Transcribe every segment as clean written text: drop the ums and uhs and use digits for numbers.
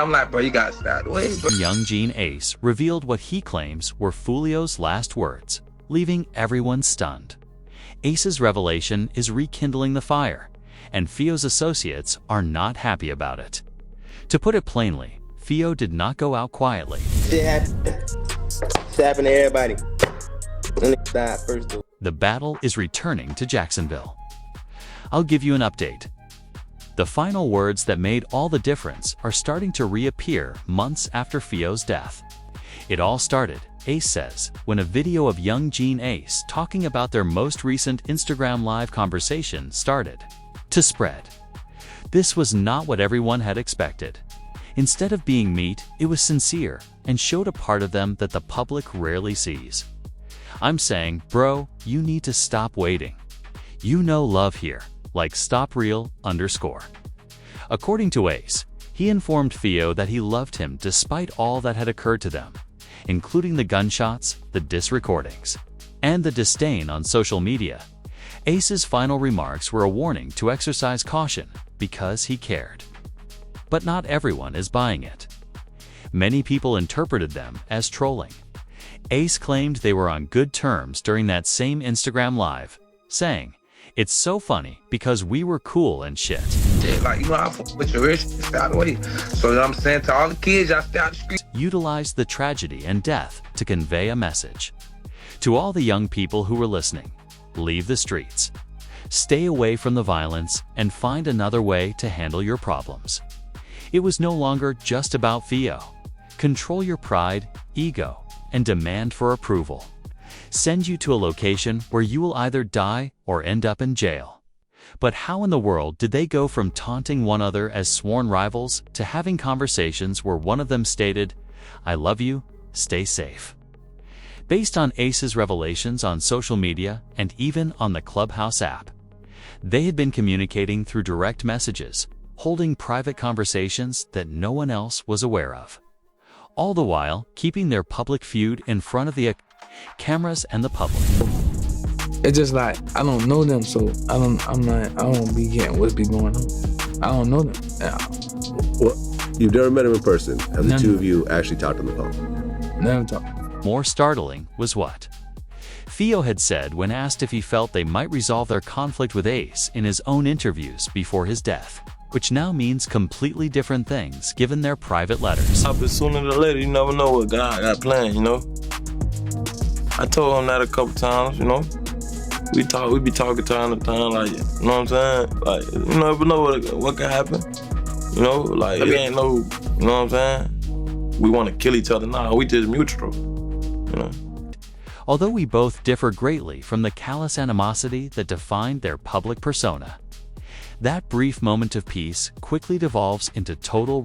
I'm like, bro, you gotta stop the way, bro. Yungeen Ace revealed what he claims were Foolio's last words, leaving everyone stunned. Ace's revelation is rekindling the fire, and Fio's associates are not happy about it. To put it plainly, Fio did not go out quietly. Shit happened. Shit happened to everybody. When they died first, though. The battle is returning to Jacksonville. I'll give you an update. The final words that made all the difference are starting to reappear months after Fio's death. It all started, Ace says, when a video of Yungeen Ace talking about their most recent Instagram Live conversation started to spread. This was not what everyone had expected. Instead of being meat, it was sincere and showed a part of them that the public rarely sees. I'm saying, bro, you need to stop waiting. You know love here, like StopReal_. According to Ace, he informed Fio that he loved him despite all that had occurred to them, including the gunshots, the diss recordings, and the disdain on social media. Ace's final remarks were a warning to exercise caution because he cared. But not everyone is buying it. Many people interpreted them as trolling. Ace claimed they were on good terms during that same Instagram Live, saying, "It's so funny because we were cool and shit." Yeah, like, you know, I fuck with your wrist, stay out the way. So, you know what I'm saying, to all the kids, y'all stay out the street. Utilized the tragedy and death to convey a message. To all the young people who were listening, leave the streets. Stay away from the violence and find another way to handle your problems. It was no longer just about Fio. Control your pride, ego, and demand for approval. Send you to a location where you will either die or end up in jail. But how in the world did they go from taunting one another as sworn rivals to having conversations where one of them stated, "I love you, stay safe"? Based on Ace's revelations on social media and even on the Clubhouse app, they had been communicating through direct messages, holding private conversations that no one else was aware of. All the while, keeping their public feud in front of the cameras and the public. It's just like, I don't know them, so I don't be getting what's be going on. I don't know them. Yeah. Well, you've never met him in person. Have the two of you actually talked on the phone? Never talked. More startling was what Fio had said when asked if he felt they might resolve their conflict with Ace in his own interviews before his death, which now means completely different things given their private letters. But sooner or later, you never know what God got planned, you know? I told him that a couple times, you know? We be talking time to time, like, you know what I'm saying? Like, you never know what can happen. You know, like, it ain't no, you know what I'm saying? We want to kill each other now, we just mutual, you know? Although we both differ greatly from the callous animosity that defined their public persona, that brief moment of peace quickly devolves into total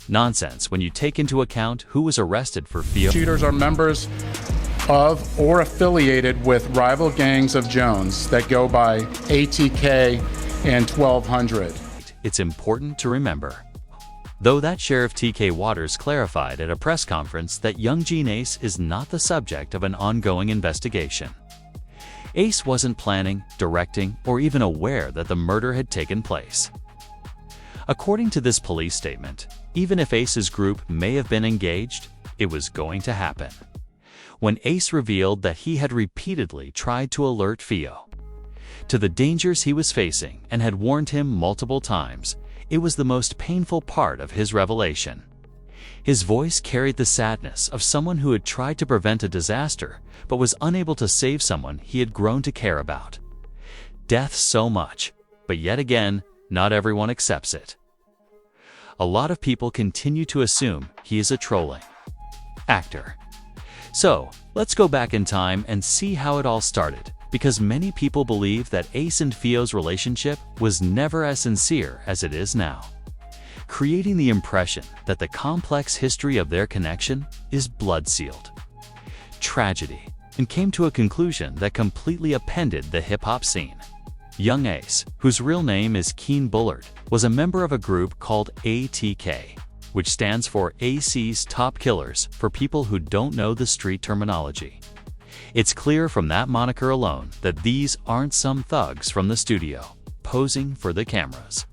nonsense when you take into account who was arrested for Fio. Shooters are members of or affiliated with rival gangs of Jones that go by ATK and 1200. It's important to remember, though, that Sheriff TK Waters clarified at a press conference that Yungeen Ace is not the subject of an ongoing investigation. Ace wasn't planning, directing, or even aware that the murder had taken place. According to this police statement, even if Ace's group may have been engaged, it was going to happen. When Ace revealed that he had repeatedly tried to alert Fio to the dangers he was facing and had warned him multiple times, it was the most painful part of his revelation. His voice carried the sadness of someone who had tried to prevent a disaster but was unable to save someone he had grown to care about. Death so much, but yet again, not everyone accepts it. A lot of people continue to assume he is a trolling actor. So, let's go back in time and see how it all started, because many people believe that Ace and Fio's relationship was never as sincere as it is now, creating the impression that the complex history of their connection is blood-sealed tragedy, and came to a conclusion that completely upended the hip-hop scene. Young Ace, whose real name is Keen Bullard, was a member of a group called ATK, which stands for AC's Top Killers for people who don't know the street terminology. It's clear from that moniker alone that these aren't some thugs from the studio, posing for the cameras.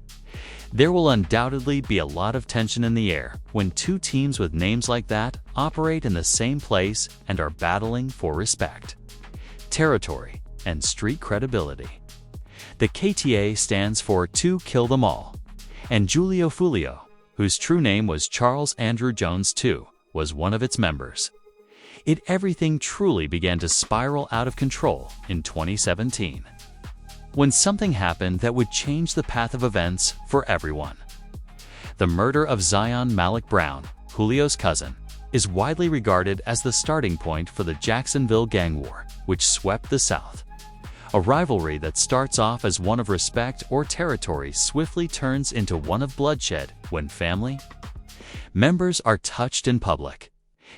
There will undoubtedly be a lot of tension in the air when two teams with names like that operate in the same place and are battling for respect, territory, and street credibility. The KTA stands for To Kill Them All, and Julio Foolio, whose true name was Charles Andrew Jones II, was one of its members. Everything truly began to spiral out of control in 2017, when something happened that would change the path of events for everyone. The murder of Zion Malik Brown, Julio's cousin, is widely regarded as the starting point for the Jacksonville gang war, which swept the South. A rivalry that starts off as one of respect or territory swiftly turns into one of bloodshed when family members are touched in public.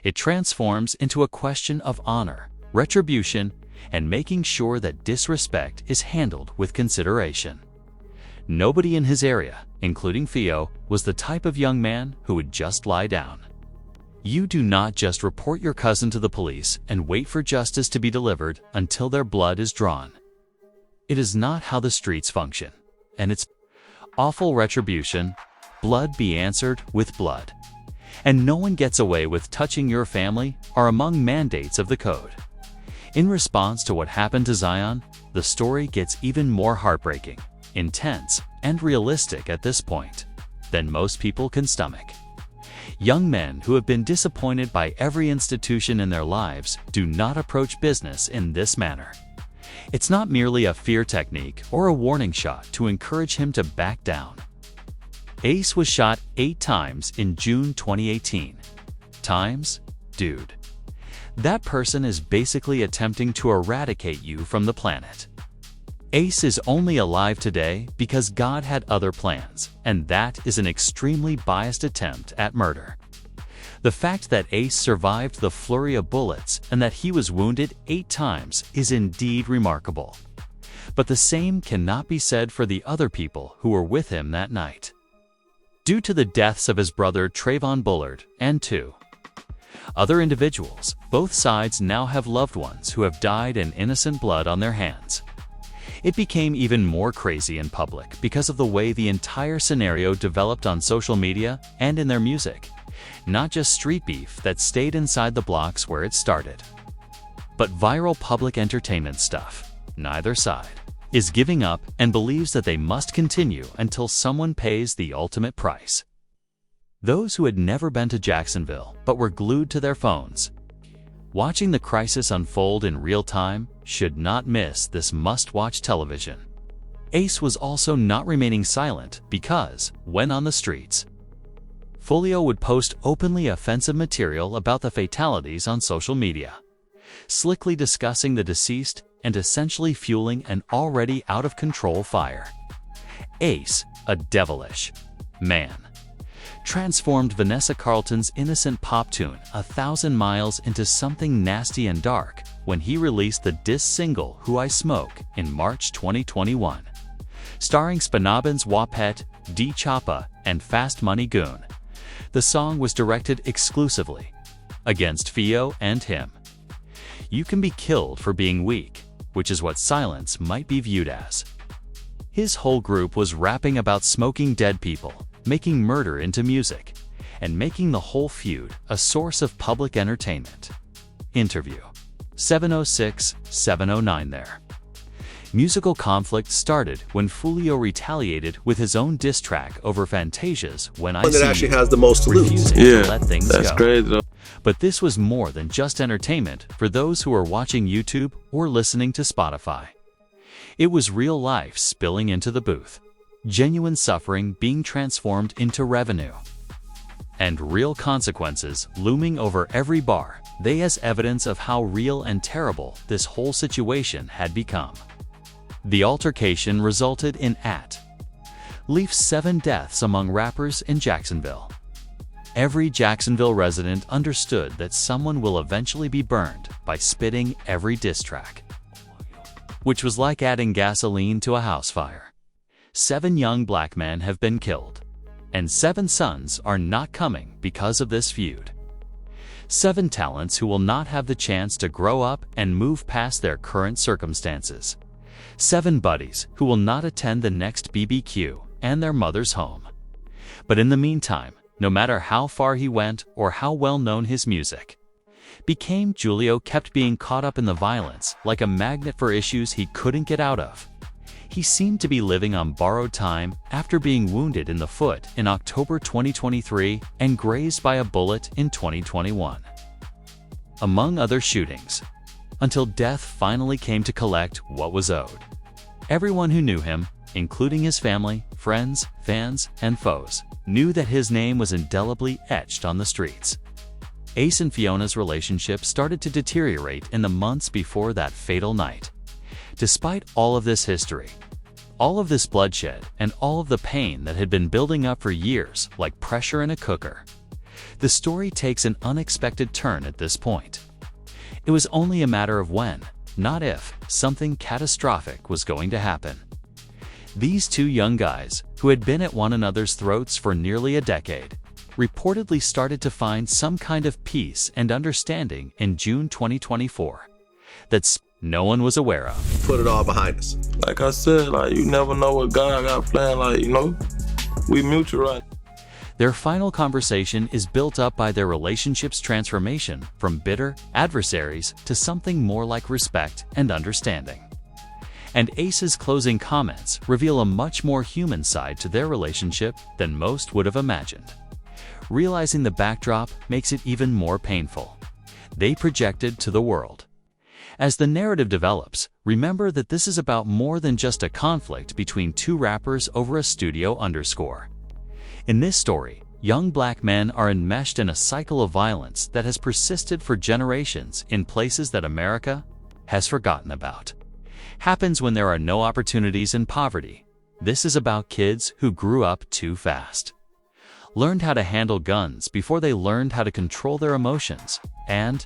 It transforms into a question of honor, retribution, and making sure that disrespect is handled with consideration. Nobody in his area, including Theo, was the type of young man who would just lie down. You do not just report your cousin to the police and wait for justice to be delivered until their blood is drawn. It is not how the streets function, and it's awful retribution. Blood be answered with blood. And no one gets away with touching your family are among mandates of the code. In response to what happened to Zion, the story gets even more heartbreaking, intense, and realistic at this point than most people can stomach. Young men who have been disappointed by every institution in their lives do not approach business in this manner. It's not merely a fear technique or a warning shot to encourage him to back down. Ace was shot 8 times in June 2018. Times? Dude. That person is basically attempting to eradicate you from the planet. Ace is only alive today because God had other plans, and that is an extremely biased attempt at murder. The fact that Ace survived the flurry of bullets and that he was wounded 8 times is indeed remarkable. But the same cannot be said for the other people who were with him that night. Due to the deaths of his brother Trayvon Bullard and 2 other individuals, both sides now have loved ones who have died in innocent blood on their hands. It became even more crazy in public because of the way the entire scenario developed on social media and in their music, not just street beef that stayed inside the blocks where it started, but viral public entertainment stuff. Neither side is giving up and believes that they must continue until someone pays the ultimate price. Those who had never been to Jacksonville but were glued to their phones, watching the crisis unfold in real time, should not miss this must-watch television. Ace was also not remaining silent because, when on the streets, Foolio would post openly offensive material about the fatalities on social media, slickly discussing the deceased and essentially fueling an already out-of-control fire. Ace, a devilish man, transformed Vanessa Carlton's innocent pop tune 1,000 Miles into something nasty and dark when he released the diss single Who I Smoke in March 2021. Starring Spanabin's Wapet, D Choppa, and Fast Money Goon, the song was directed exclusively against Theo and him. You can be killed for being weak, which is what silence might be viewed as. His whole group was rapping about smoking dead people, making murder into music, and making the whole feud a source of public entertainment. Interview 706-709 there. Musical conflict started when Foolio retaliated with his own diss track over Fantasia's When I One that See actually You, has the most to lose. refusing Yeah, to let things that's go. crazy though. But this was more than just entertainment for those who are watching YouTube or listening to Spotify. It was real life spilling into the booth, genuine suffering being transformed into revenue, and real consequences looming over every bar, they as evidence of how real and terrible this whole situation had become. The altercation resulted in least 7 deaths among rappers in Jacksonville. Every Jacksonville resident understood that someone will eventually be burned by spitting every diss track, which was like adding gasoline to a house fire. 7 young black men have been killed, and 7 sons are not coming because of this feud. 7 talents who will not have the chance to grow up and move past their current circumstances. 7 buddies who will not attend the next BBQ and their mother's home. But in the meantime, no matter how far he went or how well known his music became, Julio kept being caught up in the violence like a magnet for issues he couldn't get out of. He seemed to be living on borrowed time after being wounded in the foot in October 2023 and grazed by a bullet in 2021. Among other shootings, until death finally came to collect what was owed. Everyone who knew him, including his family, friends, fans, and foes, knew that his name was indelibly etched on the streets. Ace and Fiona's relationship started to deteriorate in the months before that fatal night. Despite all of this history, all of this bloodshed, and all of the pain that had been building up for years like pressure in a cooker, the story takes an unexpected turn at this point. It was only a matter of when, not if, something catastrophic was going to happen. These two young guys, who had been at one another's throats for nearly a decade, reportedly started to find some kind of peace and understanding in June 2024 that no one was aware of. Put it all behind us. Like I said, like, you never know what God got planned. Like, you know, we mutual, right? Their final conversation is built up by their relationship's transformation from bitter adversaries to something more like respect and understanding. And Ace's closing comments reveal a much more human side to their relationship than most would have imagined. Realizing the backdrop makes it even more painful. They projected to the world. As the narrative develops, remember that this is about more than just a conflict between two rappers over a studio underscore. In this story, young black men are enmeshed in a cycle of violence that has persisted for generations in places that America has forgotten about. Happens when there are no opportunities in poverty. This is about kids who grew up too fast, learned how to handle guns before they learned how to control their emotions, and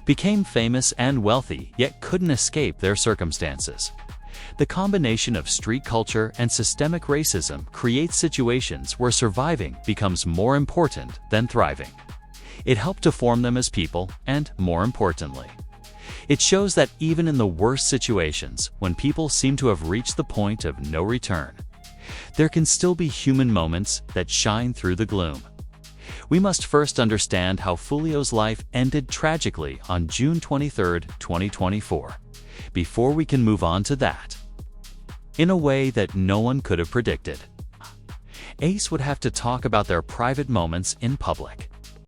became famous and wealthy yet couldn't escape their circumstances. The combination of street culture and systemic racism creates situations where surviving becomes more important than thriving. It helped to form them as people, and more importantly, it shows that even in the worst situations, when people seem to have reached the point of no return, there can still be human moments that shine through the gloom. We must first understand how Foolio's life ended tragically on June 23, 2024, before we can move on to that. In a way that no one could have predicted, Ace would have to talk about their private moments in public.